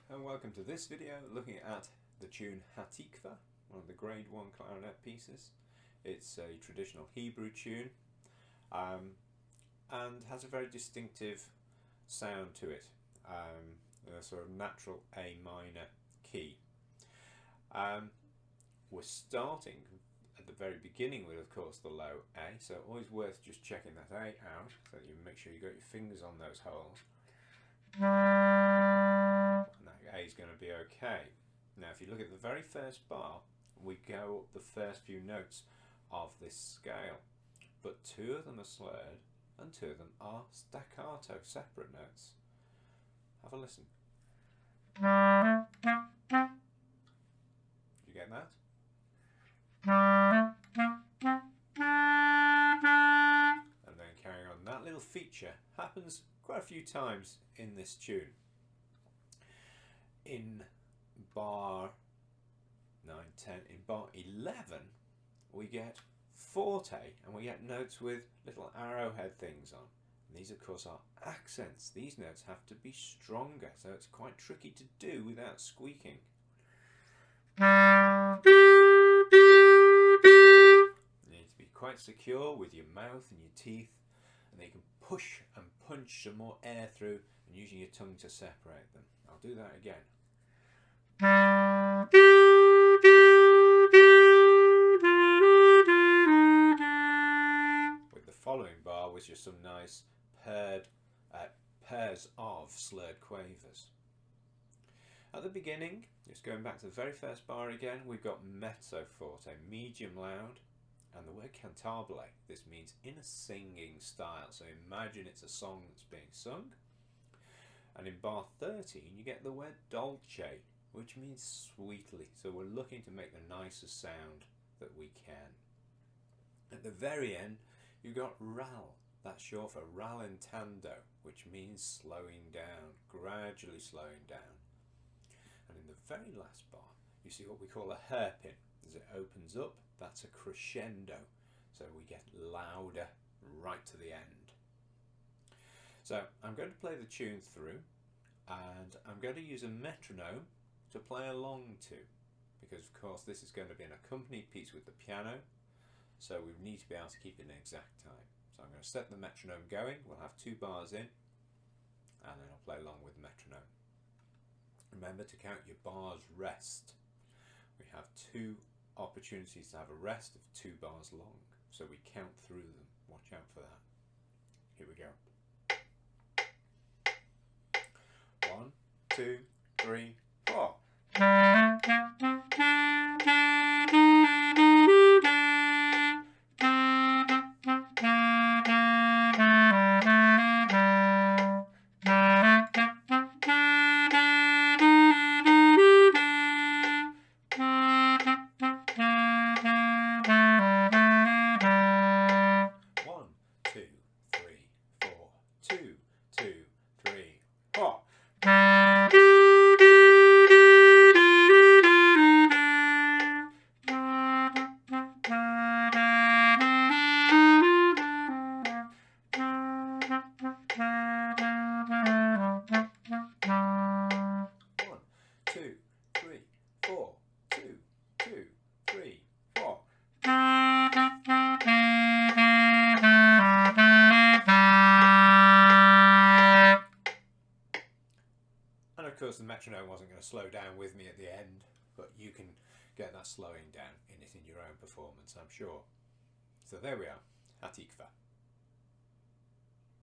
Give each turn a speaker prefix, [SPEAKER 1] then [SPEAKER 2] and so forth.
[SPEAKER 1] and welcome to this video looking at the tune Hatikvah, one of the Grade 1 clarinet pieces. It's a traditional Hebrew tune and has a very distinctive sound to it, a sort of natural A minor key. We're starting at the very beginning with, of course, the low A, so always worth just checking that A out so that you make sure you got your fingers on those holes. And that A is going to be okay. Now if you look at the very first bar, we go up the first few notes of this scale, but two of them are slurred and two of them are staccato, separate notes. Have a listen. Did you get that? And then carrying on, that little feature happens quite a few times in this tune. In bar 9, 10, in bar 11 we get forte and we get notes with little arrowhead things on. And these of course are accents. These notes have to be stronger, so it's quite tricky to do without squeaking. You need to be quite secure with your mouth and your teeth, and then you can push and punch some more air through and using your tongue to separate them. I'll do that again. With the following bar was just some nice pairs of slurred quavers. At the beginning, just going back to the very first bar again, we've got mezzo forte, medium loud, and the word cantabile. This means in a singing style, so imagine it's a song that's being sung. And in bar 13 you get the word dolce, which means sweetly, so we're looking to make the nicest sound that we can. At the very end you've got ral, that's short for rallentando, which means slowing down, gradually slowing down. And in the very last bar you see what we call a hairpin. As it opens up, that's a crescendo, so we get louder right to the end. So I'm going to play the tune through, and I'm going to use a metronome to play along to, because of course this is going to be an accompanied piece with the piano, so we need to be able to keep an exact time. So I'm going to set the metronome going. We'll have 2 bars in, and then I'll play along with the metronome. Remember to count your bars rest. We have 2 opportunities to have a rest of 2 bars long, so we count through them. Watch out for that. Here we go. 1, 2, 3, 4. And of course the metronome wasn't going to slow down with me at the end, but you can get that slowing down in your own performance, I'm sure. So there we are, Hatikvah.